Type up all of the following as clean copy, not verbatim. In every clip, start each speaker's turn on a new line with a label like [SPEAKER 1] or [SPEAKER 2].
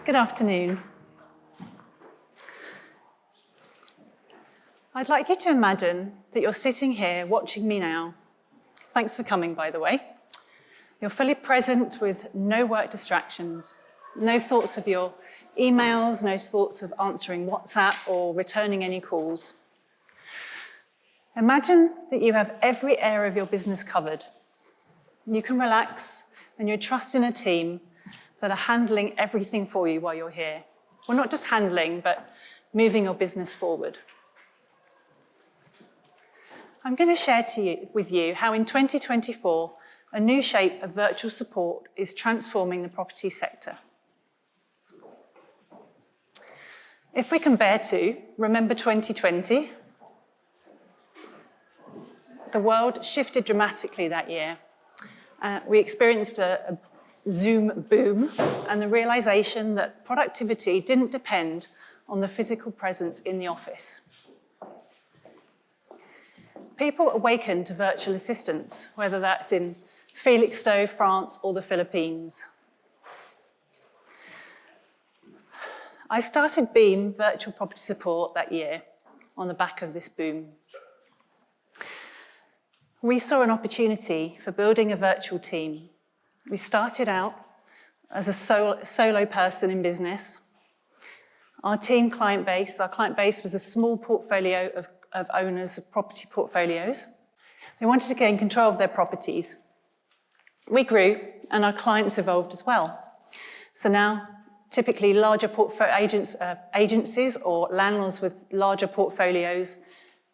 [SPEAKER 1] Good afternoon. I'd like you to imagine that you're sitting here watching me now. Thanks for coming, by the way. You're fully present with no work distractions, no thoughts of your emails, no thoughts of answering WhatsApp or returning any calls. Imagine that you have every area of your business covered. You can relax and you trust in a team that are handling everything for you while you're here. Well, not just handling, but moving your business forward. I'm going to share with you how in 2024, a new shape of virtual support is transforming the property sector. If we can bear to, remember 2020? The world shifted dramatically that year. We experienced a Zoom boom and the realization that productivity didn't depend on the physical presence in the office. People awakened to virtual assistants, whether that's in Felixstowe, France, or the Philippines. I started Beam Virtual Property Support that year on the back of this boom. We saw an opportunity for building a virtual team. We started out as a solo person in business. Our client base was a small portfolio of owners of property portfolios. They wanted to gain control of their properties. We grew and our clients evolved as well. So now, typically larger agencies or landlords with larger portfolios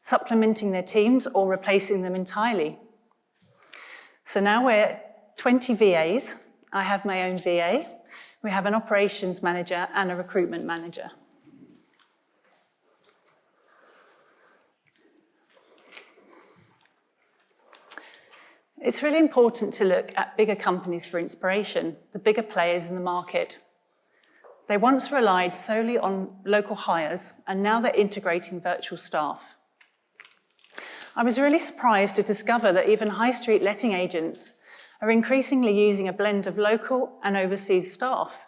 [SPEAKER 1] supplementing their teams or replacing them entirely. So now we're 20 VAs. I have my own VA. We have an operations manager and a recruitment manager. It's really important to look at bigger companies for inspiration, the bigger players in the market. They once relied solely on local hires, and now they're integrating virtual staff. I was really surprised to discover that even high street letting agents are increasingly using a blend of local and overseas staff.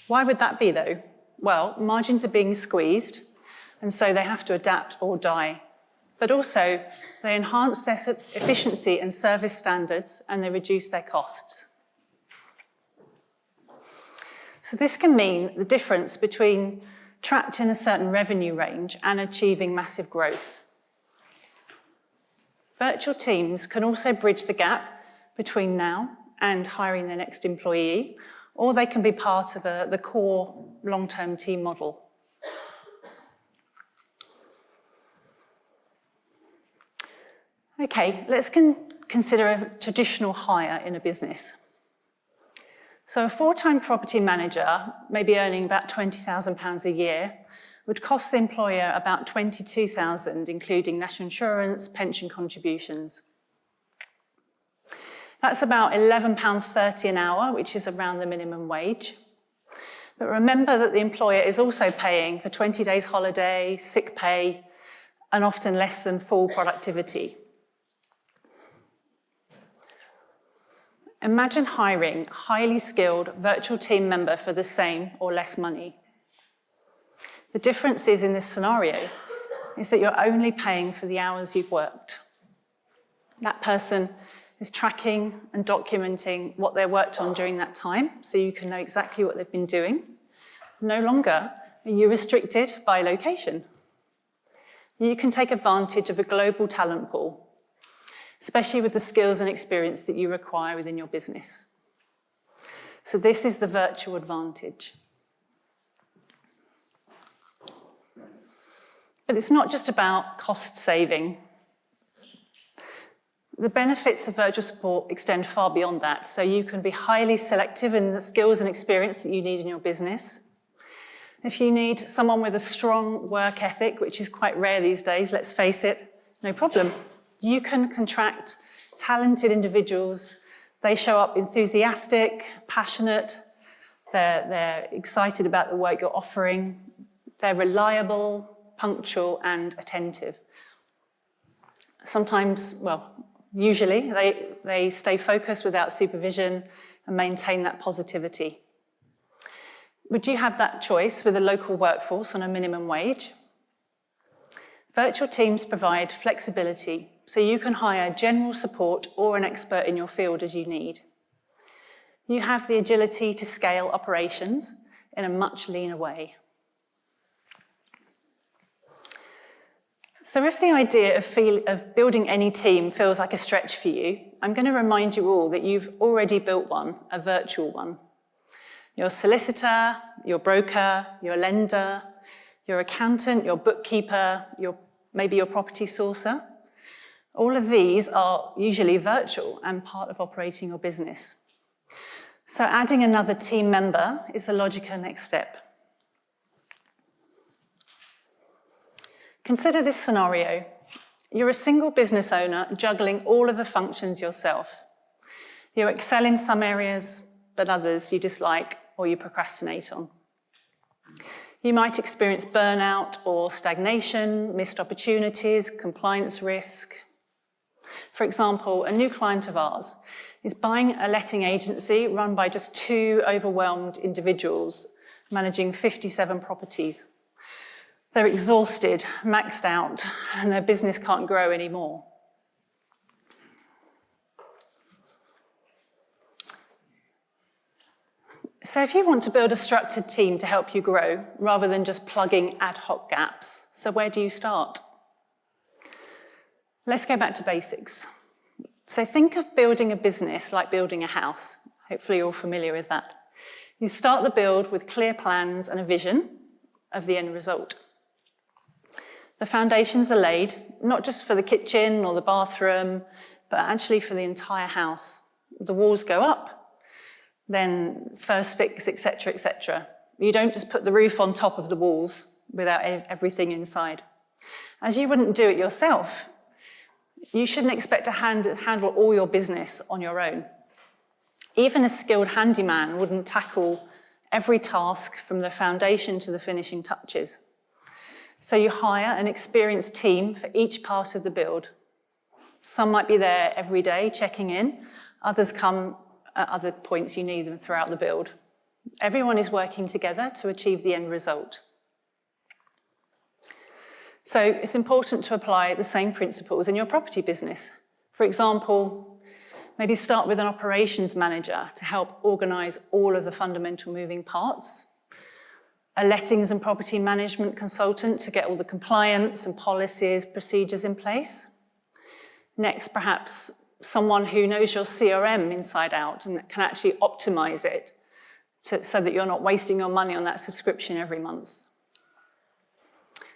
[SPEAKER 1] Why would that be, though? Well, margins are being squeezed, and so they have to adapt or die. But also, they enhance their efficiency and service standards, and they reduce their costs. So this can mean the difference between trapped in a certain revenue range and achieving massive growth. Virtual teams can also bridge the gap between now and hiring their next employee, or they can be part of the core long-term team model. Okay, let's consider a traditional hire in a business. So a full-time property manager, maybe earning about £20,000 a year, would cost the employer about £22,000, including national insurance, pension contributions. That's about £11.30 an hour, which is around the minimum wage. But remember that the employer is also paying for 20 days holiday, sick pay, and often less than full productivity. Imagine hiring a highly skilled virtual team member for the same or less money. The difference is in this scenario is that you're only paying for the hours you've worked. That person is tracking and documenting what they worked on during that time, so you can know exactly what they've been doing. No longer are you restricted by location. You can take advantage of a global talent pool, especially with the skills and experience that you require within your business. So this is the virtual advantage. But it's not just about cost saving. The benefits of virtual support extend far beyond that, so you can be highly selective in the skills and experience that you need in your business. If you need someone with a strong work ethic, which is quite rare these days, let's face it, no problem. You can contract talented individuals. They show up enthusiastic, passionate, they're excited about the work you're offering, they're reliable, punctual, and attentive. Sometimes, well, usually, they stay focused without supervision and maintain that positivity. Would you have that choice with a local workforce on a minimum wage? Virtual teams provide flexibility, so you can hire general support or an expert in your field as you need. You have the agility to scale operations in a much leaner way. So if the idea of building any team feels like a stretch for you, I'm going to remind you all that you've already built one, a virtual one. Your solicitor, your broker, your lender, your accountant, your bookkeeper, maybe your property sourcer. All of these are usually virtual and part of operating your business. So adding another team member is the logical next step. Consider this scenario. You're a single business owner juggling all of the functions yourself. You excel in some areas, but others you dislike or you procrastinate on. You might experience burnout or stagnation, missed opportunities, compliance risk. For example, a new client of ours is buying a letting agency run by just 2 overwhelmed individuals managing 57 properties. They're exhausted, maxed out, and their business can't grow anymore. So if you want to build a structured team to help you grow, rather than just plugging ad hoc gaps, so where do you start? Let's go back to basics. So think of building a business like building a house. Hopefully you're all familiar with that. You start the build with clear plans and a vision of the end result. The foundations are laid, not just for the kitchen or the bathroom, but actually for the entire house. The walls go up, then first fix, etc., etc. You don't just put the roof on top of the walls without everything inside. As you wouldn't do it yourself, you shouldn't expect to handle all your business on your own. Even a skilled handyman wouldn't tackle every task from the foundation to the finishing touches. So you hire an experienced team for each part of the build. Some might be there every day checking in, others come at other points you need them throughout the build. Everyone is working together to achieve the end result. So it's important to apply the same principles in your property business. For example, maybe start with an operations manager to help organise all of the fundamental moving parts, a lettings and property management consultant to get all the compliance and policies, procedures in place. Next, perhaps someone who knows your CRM inside out and can actually optimise it so that you're not wasting your money on that subscription every month.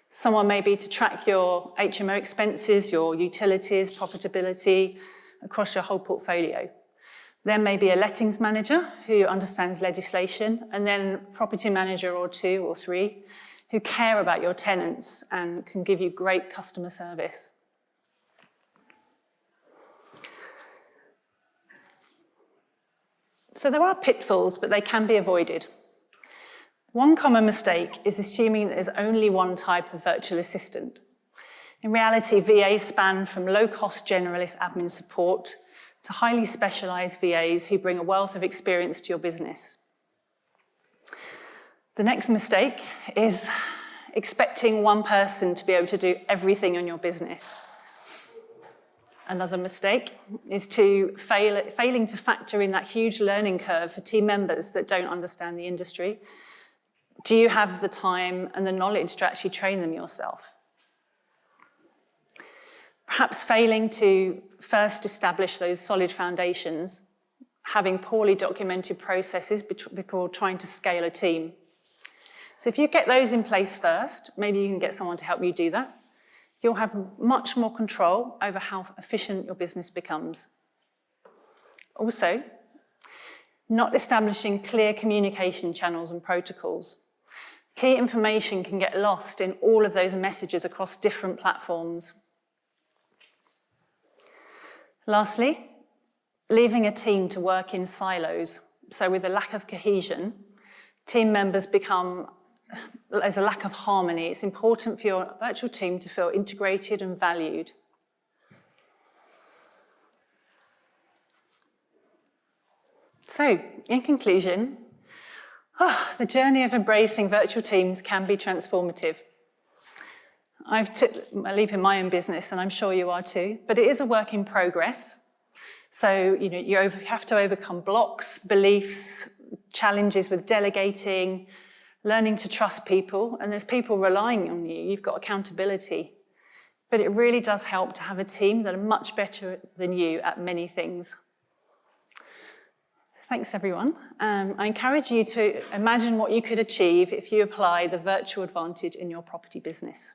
[SPEAKER 1] Someone maybe to track your HMO expenses, your utilities, profitability across your whole portfolio. There may be a lettings manager who understands legislation, and then a property manager or 2 or 3 who care about your tenants and can give you great customer service. So there are pitfalls, but they can be avoided. One common mistake is assuming that there's only one type of virtual assistant. In reality, VAs span from low-cost generalist admin support to highly specialised VAs who bring a wealth of experience to your business. The next mistake is expecting one person to be able to do everything on your business. Another mistake is failing to factor in that huge learning curve for team members that don't understand the industry. Do you have the time and the knowledge to actually train them yourself? Perhaps failing to first establish those solid foundations, having poorly documented processes before trying to scale a team. So if you get those in place first, maybe you can get someone to help you do that. You'll have much more control over how efficient your business becomes. Also, not establishing clear communication channels and protocols. Key information can get lost in all of those messages across different platforms. Lastly, leaving a team to work in silos. So with a lack of cohesion, team members there's a lack of harmony. It's important for your virtual team to feel integrated and valued. So, in conclusion, The journey of embracing virtual teams can be transformative. I've took a leap in my own business, and I'm sure you are too, but it is a work in progress. So, you have to overcome blocks, beliefs, challenges with delegating, learning to trust people, and there's people relying on you. You've got accountability. But it really does help to have a team that are much better than you at many things. Thanks, everyone. I encourage you to imagine what you could achieve if you apply the virtual advantage in your property business.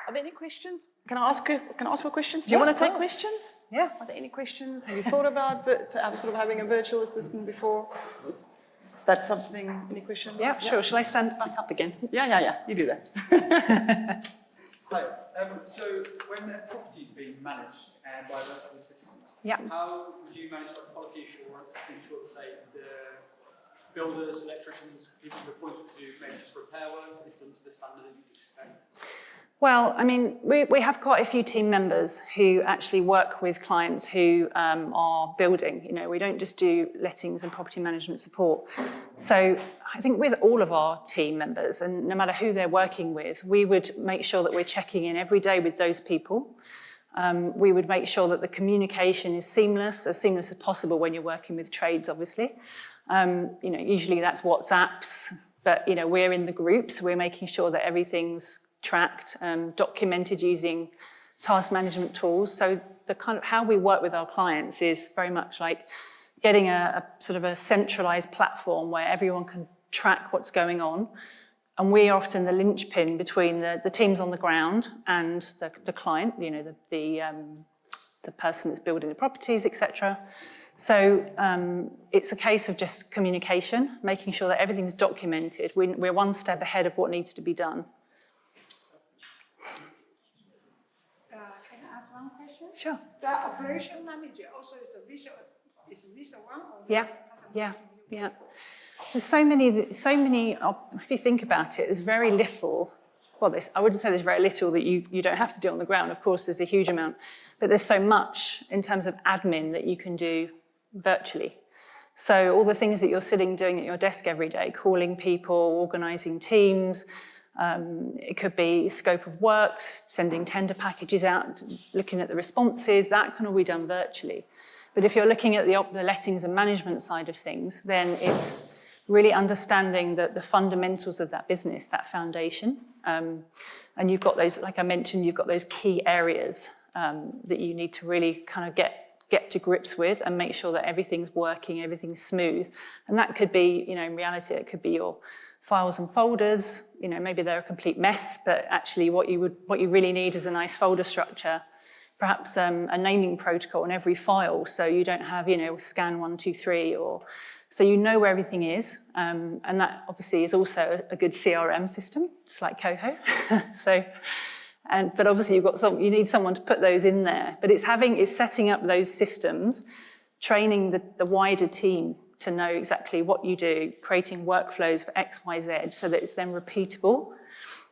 [SPEAKER 2] Are there any questions? Can I ask for questions? Do you want to take questions?
[SPEAKER 1] Yeah.
[SPEAKER 2] Are there any questions? Have you thought about sort of having a virtual assistant before? Is that something, any questions?
[SPEAKER 1] Yeah, sure. Shall I stand back up again?
[SPEAKER 2] Yeah. You do that.
[SPEAKER 3] Hi. So when a property is being managed by a virtual assistant, how would you manage the quality assurance to ensure that, say, the builders, electricians, people who are appointed to do maybe just repair work is done to the standard that you expect?
[SPEAKER 1] Well, I mean, we have quite a few team members who actually work with clients who are building. We don't just do lettings and property management support. So I think with all of our team members, and no matter who they're working with, we would make sure that we're checking in every day with those people. We would make sure that the communication is seamless as possible when you're working with trades, obviously. Usually that's WhatsApps, but we're in the groups, so we're making sure that everything's tracked, documented using task management tools. So the kind of how we work with our clients is very much like getting a sort of a centralized platform where everyone can track what's going on. And we're often the linchpin between the teams on the ground and the client, the person that's building the properties, etc. So it's a case of just communication, making sure that everything's documented. We're one step ahead of what needs to be done. Sure.
[SPEAKER 4] The operation manager also is a visual one? Or
[SPEAKER 1] Yeah. There's so many, if you think about it, there's very little, I wouldn't say there's very little that you don't have to do on the ground. Of course, there's a huge amount, but there's so much in terms of admin that you can do virtually. So all the things that you're sitting doing at your desk every day, calling people, organising teams, it could be scope of works, sending tender packages out, looking at the responses, that can all be done virtually. But if you're looking at the lettings and management side of things, then it's really understanding the fundamentals of that business, that foundation. And you've got those, like I mentioned, you've got those key areas that you need to really kind of get to grips with and make sure that everything's working, everything's smooth. And that could be, in reality, it could be your files and folders. Maybe they're a complete mess, but actually what you really need is a nice folder structure, perhaps a naming protocol on every file, so you don't have, scan 1, 2, 3, so you know where everything is, and that obviously is also a good CRM system, just like Coho. But obviously you need someone to put those in there. But it's setting up those systems, training the wider team to know exactly what you do, creating workflows for X, Y, Z, so that it's then repeatable.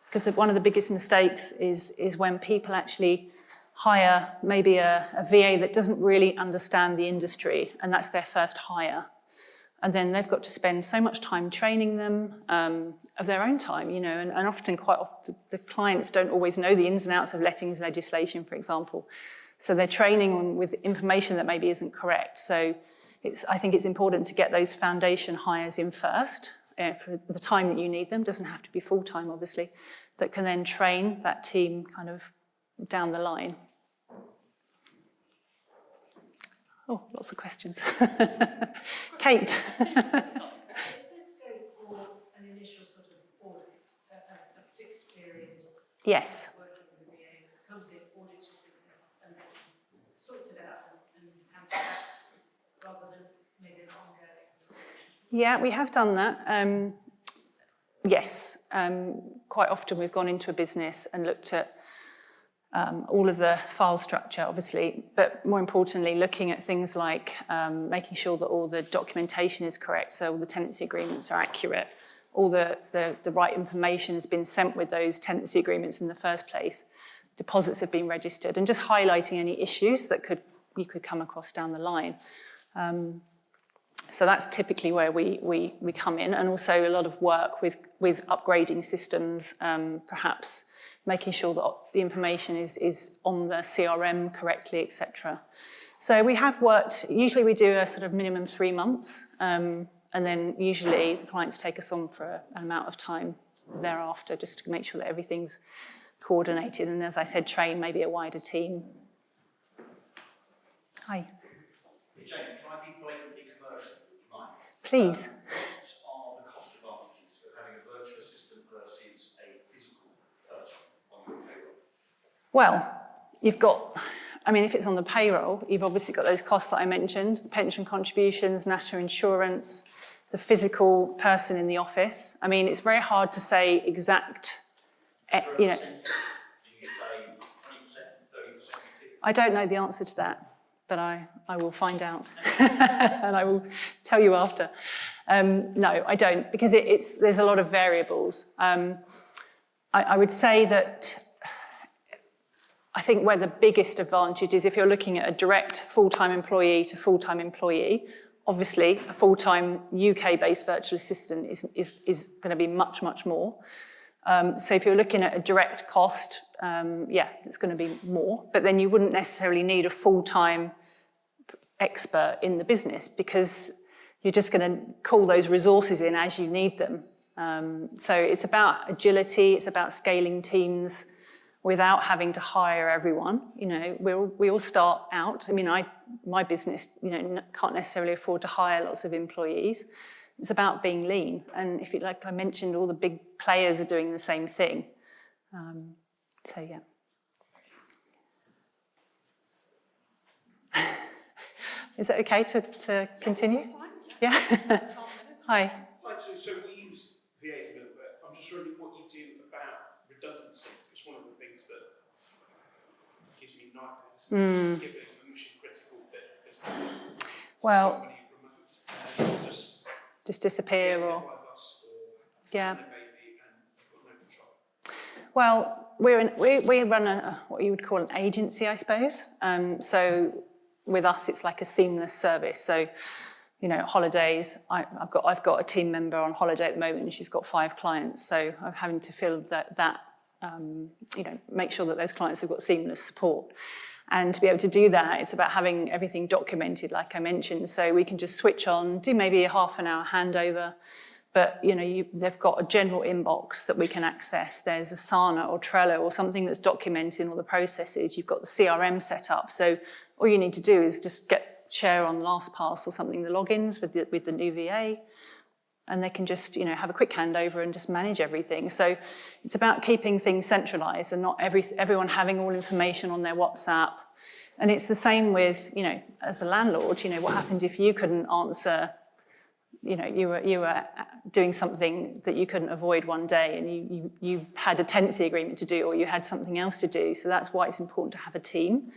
[SPEAKER 1] Because one of the biggest mistakes is when people actually hire maybe a VA that doesn't really understand the industry, and that's their first hire. And then they've got to spend so much time training them of their own time, and often, quite often, the clients don't always know the ins and outs of lettings legislation, for example. So they're training with information that maybe isn't correct. So I think it's important to get those foundation hires in first for the time that you need them. Doesn't have to be full-time, obviously, that can then train that team kind of down the line. Oh, lots of questions. Kate.
[SPEAKER 5] Is there scope for an initial sort of audit, a fixed period?
[SPEAKER 1] Yes.
[SPEAKER 5] Working with the VA, comes in, audits your business, and then sorts it out and hands it back, rather than maybe an ongoing?
[SPEAKER 1] Yeah, we have done that. Yes, quite often we've gone into a business and looked at all of the file structure, obviously, but more importantly, looking at things like making sure that all the documentation is correct, so all the tenancy agreements are accurate, all the right information has been sent with those tenancy agreements in the first place. Deposits have been registered, and just highlighting any issues that you could come across down the line. So that's typically where we come in, and also a lot of work with upgrading systems, perhaps making sure that the information is on the CRM correctly, etc. So we have worked, usually we do a sort of minimum 3 months, and then usually the clients take us on for an amount of time thereafter, just to make sure that everything's coordinated, and as I said, train maybe a wider team. Hi.
[SPEAKER 6] Jane, can I be blatantly commercial? Do you mind?
[SPEAKER 1] Please.
[SPEAKER 6] What are the cost advantages of having a virtual assistant versus a physical person on your payroll?
[SPEAKER 1] Well, you've got, I mean, if it's on the payroll, you've obviously got those costs that I mentioned, the pension contributions, national insurance, the physical person in the office. I mean, it's very hard to say exact, you know.
[SPEAKER 6] So you say 20%, 30%?
[SPEAKER 1] I don't know the answer to that, but I will find out and I will tell you after. No, I don't, because there's a lot of variables. I would say that I think where the biggest advantage is if you're looking at a direct full-time employee to full-time employee, obviously a full-time UK-based virtual assistant is going to be much, much more. So if you're looking at a direct cost, yeah, it's going to be more, but then you wouldn't necessarily need a full-time expert in the business because you're just going to call those resources in as you need them. So it's about agility, it's about scaling teams without having to hire everyone. You know, we all start out. I mean, my business, you know, can't necessarily afford to hire lots of employees. It's about being lean. And if you, like I mentioned, all the big players are doing the same thing. So, yeah. Is it okay to continue? Yeah. Hi.
[SPEAKER 7] So we use VAs a little bit. I'm just wondering what you do about redundancy. It's one of the things that gives me nightmares. Given it's a mission critical bit, there's
[SPEAKER 1] well,
[SPEAKER 7] somebody remote
[SPEAKER 1] just disappear or yeah.
[SPEAKER 7] Maybe and you've got no control.
[SPEAKER 1] Well, we run what you would call an agency, I suppose. So with us, it's like a seamless service. So, you know, holidays. I've got a team member on holiday at the moment, and she's got 5 clients. So I'm having to feel that you know, make sure that those clients have got seamless support. And to be able to do that, it's about having everything documented, like I mentioned. So we can just switch on, do maybe a half an hour handover. But, you know, they've got a general inbox that we can access. There's Asana or Trello or something that's documenting all the processes. You've got the CRM set up. So all you need to do is just share on LastPass or something, the logins with the new VA, and they can just, you know, have a quick handover and just manage everything. So it's about keeping things centralized and not everyone having all information on their WhatsApp. And it's the same with, you know, as a landlord, you know, what happened if you couldn't answer, you know, you were doing something that you couldn't avoid one day and you had a tenancy agreement to do or you had something else to do. So that's why it's important to have a team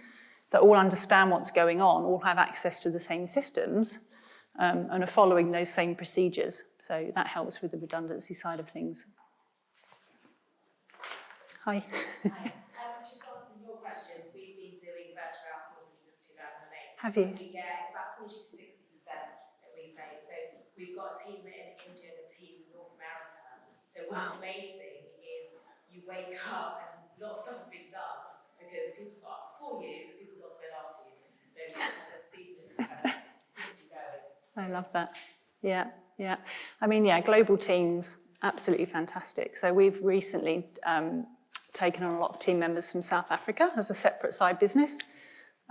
[SPEAKER 1] that all understand what's going on, all have access to the same systems and are following those same procedures. So that helps with the redundancy side of things. Hi.
[SPEAKER 8] Hi. Just answering your question, we've been doing virtual outsourcing since 2008.
[SPEAKER 1] Have you?
[SPEAKER 8] It's about 40 to 60% that we say. So we've got a team in India and a team in North America. So what's amazing is you wake up and lots of stuff's been done because people got before you, people got to go after you. So it's a seamless system going.
[SPEAKER 1] I love that. Yeah, yeah. I mean, yeah, global teams, absolutely fantastic. So we've recently taken on a lot of team members from South Africa as a separate side business.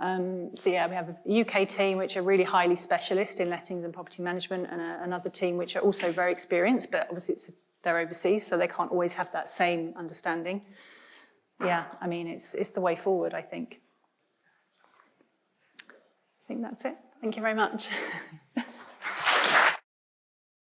[SPEAKER 1] So yeah, we have a UK team which are really highly specialist in lettings and property management, and another team which are also very experienced, but obviously they're overseas, so they can't always have that same understanding. Yeah, I mean, it's the way forward, I think. I think that's it. Thank you very much.